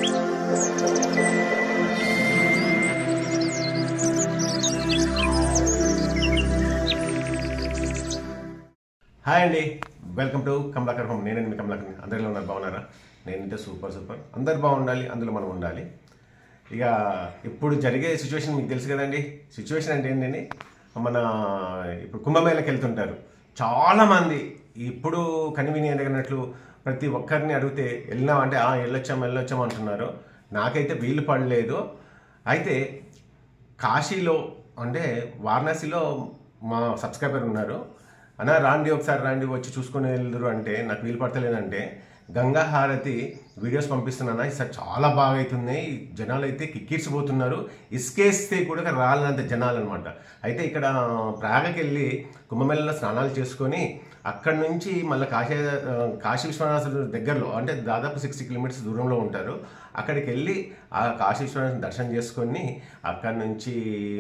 Hi అండి, welcome to Kamalakar home. నేనండి మీ కమలాకర్. అందరిలో ఉన్నారు, బాగున్నారా? నేనంటే సూపర్. అందరు బాగుండాలి, అందులో మనం ఉండాలి. ఇక ఇప్పుడు జరిగే సిచ్యువేషన్ మీకు తెలుసు కదండి. సిచ్యువేషన్ అంటే ఏంటండి, మన ఇప్పుడు కుంభమేళకి వెళ్తుంటారు చాలామంది. ఇప్పుడు కన్వీనియంట్ అన్నట్లు ప్రతి ఒక్కరిని అడిగితే వెళ్ళినామంటే వెళ్ళొచ్చాం అంటున్నారు. నాకైతే వీలు పడలేదు. అయితే కాశీలో అంటే వారణాసిలో మా సబ్స్క్రైబర్ ఉన్నారు. అన్నా రాండి, ఒకసారి రాండి, వచ్చి చూసుకొని వెళ్దురు అంటే నాకు వీలు పడతలేదంటే గంగా హారతి వీడియోస్ పంపిస్తున్నాను. ఈసారి చాలా బాగా అవుతున్నాయి. జనాలు అయితే కిక్కిర్చిపోతున్నారు. ఇసుకేస్తే కూడా రాలినంత జనాలు అనమాట. అయితే ఇక్కడ ప్రాగకి వెళ్ళి కుంభమేళలో స్నానాలు చేసుకొని అక్కడి నుంచి మళ్ళీ కాశీ విశ్వనాథుడు దగ్గరలో అంటే దాదాపు 60 కిలోమీటర్స్ దూరంలో ఉంటారు. అక్కడికి వెళ్ళి ఆ కాశీ విశ్వనాథుని దర్శనం చేసుకొని అక్కడి నుంచి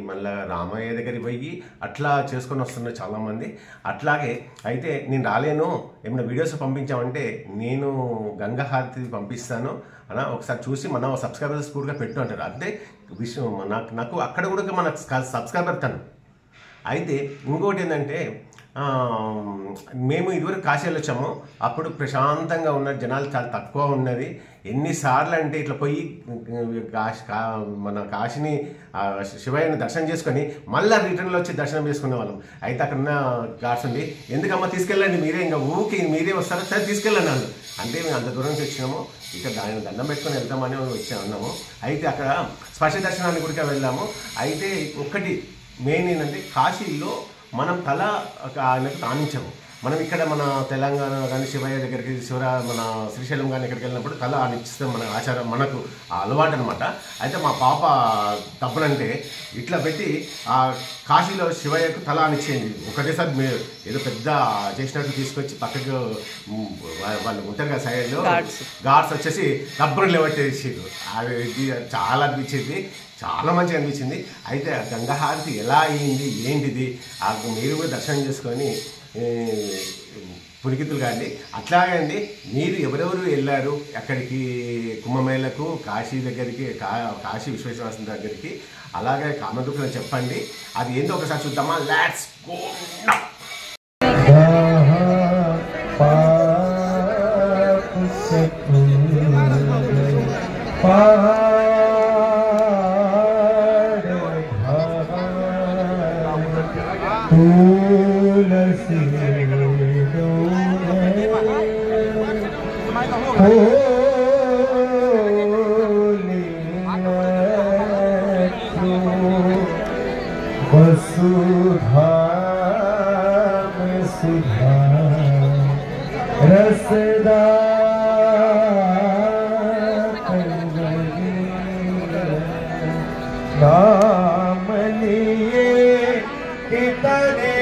మళ్ళీ రామయ్య దగ్గరికి పోయి అట్లా చేసుకొని వస్తున్నారు చాలామంది. అట్లాగే అయితే నేను రాలేను, ఏమైనా వీడియోస్ పంపించామంటే నేను గంగా హారతి పంపిస్తాను అలా ఒకసారి చూసి మన సబ్స్క్రైబర్స్ కూడా పెట్టు అంటారు. అంటే విషయం నాకు అక్కడ కూడా మన సబ్స్క్రైబర్ తను. అయితే ఇంకోటి ఏంటంటే మేము ఇదివరకు కాశీ వెళ్ళొచ్చాము. అప్పుడు ప్రశాంతంగా ఉన్న జనాలు చాలా తక్కువ ఉన్నది. ఎన్నిసార్లు అంటే ఇట్లా పోయి మన కాశీని శివయ్యని దర్శనం చేసుకొని మళ్ళీ రిటర్న్లో వచ్చి దర్శనం చేసుకునే వాళ్ళం. అయితే అక్కడ ఉన్న గాడ్స్ ఉంది, ఎందుకమ్మా తీసుకెళ్ళండి, మీరే ఇంకా మీరే వస్తారో సరే తీసుకెళ్ళండి అన్నాను. అంటే మేము అంత దూరం నుంచి వచ్చినాము, ఇక్కడ ఆయన దండం పెట్టుకొని వెళ్తామని వచ్చామన్నాము. అయితే అక్కడ స్పర్శ దర్శనానికి కూడా వెళ్ళాము. అయితే ఒకటి మెయిన్ ఏంటంటే కాశీలో మనం తల ఆయనకు తానించాము. మనం ఇక్కడ మన తెలంగాణ కానీ శివయ్య దగ్గరికి మన శ్రీశైలం కానీ ఎక్కడికి వెళ్ళినప్పుడు తల ఆనిచ్చిస్తాం. మన ఆచారం, మనకు అలవాటు అనమాట. అయితే మా పాప తప్పునంటే ఇట్లా పెట్టి ఆ కాశీలో శివయ్యకు తల ఆనిచ్చేయండి. ఒకటేసారి మీరు ఏదో పెద్ద చేసినట్టు తీసుకొచ్చి పక్కకు వాళ్ళు ఉంటారు కదా సైడ్లో గాడ్స్ వచ్చేసి తప్పును లేవట్టేసారు. అది చాలా అనిపించింది, చాలా మంచిగా అనిపించింది. అయితే గంగా హారతి ఎలా అయ్యింది ఏంటిది మీరు కూడా దర్శనం చేసుకొని పురికితులు కాండి. అట్లాగే అండి, మీరు ఎవరెవరు వెళ్ళారు అక్కడికి కుంభమేళకు, కాశీ దగ్గరికి, కాశీ విశ్వేశ్వర దగ్గరికి, అలాగే కామెంట్ రూపంలో చెప్పండి. అది ఏంటో ఒకసారి చూద్దామా? Let's go now. वसुधा में सुधा रसदा नाम लिए कितने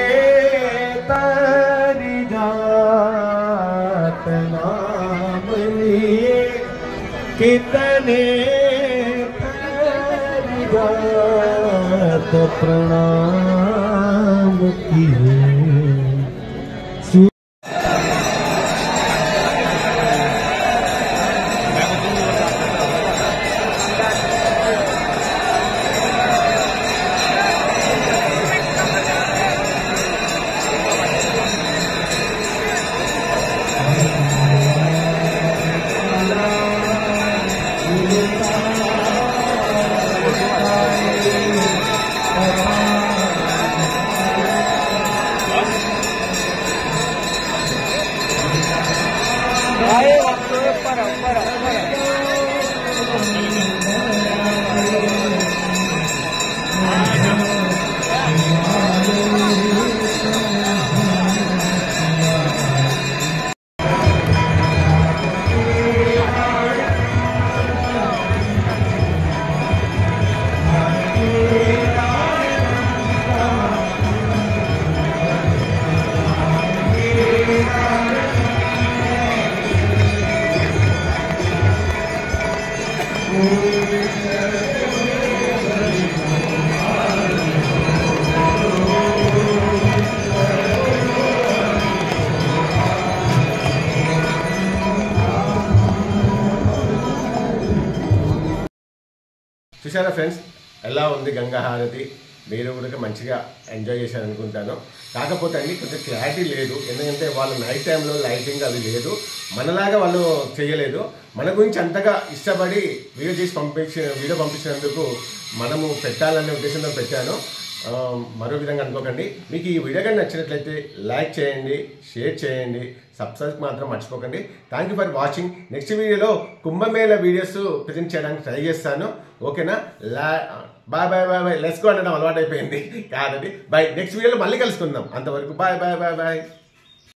तरी जात, नाम लिए कितने तरी जात, प्रणाम किए। చూసారా ఫ్రెండ్స్ ఎలా ఉంది గంగా హారతి? మీరు కూడా మంచిగా ఎంజాయ్ చేశారనుకుంటాను. కాకపోతే అండి కొంచెం క్లారిటీ లేదు, ఎందుకంటే వాళ్ళు నైట్ టైంలో లైటింగ్ అది లేదు, మనలాగా వాళ్ళు చేయలేదు. మన గురించి అంతగా ఇష్టపడి వీడియో పంపించినందుకు మనము పెట్టాలనే ఉద్దేశంతో పెట్టాను. మరో విధంగా అనుకోకండి. మీకు ఈ వీడియో కానీ నచ్చినట్లయితే లైక్ చేయండి, షేర్ చేయండి, సబ్స్క్రైబ్ మాత్రం మర్చిపోకండి. Thank you for watching. Next వీడియోలో కుంభమేళ వీడియోస్ ప్రజెంట్ చేయడానికి ట్రై చేస్తాను. ఓకేనా? Bye bye bye bye. Let's go అనడం అలవాటు అయిపోయింది కాదండి. బాయ్. నెక్స్ట్ వీడియోలో మళ్ళీ కలుసుకుందాం. అంతవరకు బాయ్ బాయ్ బాయ్ బాయ్.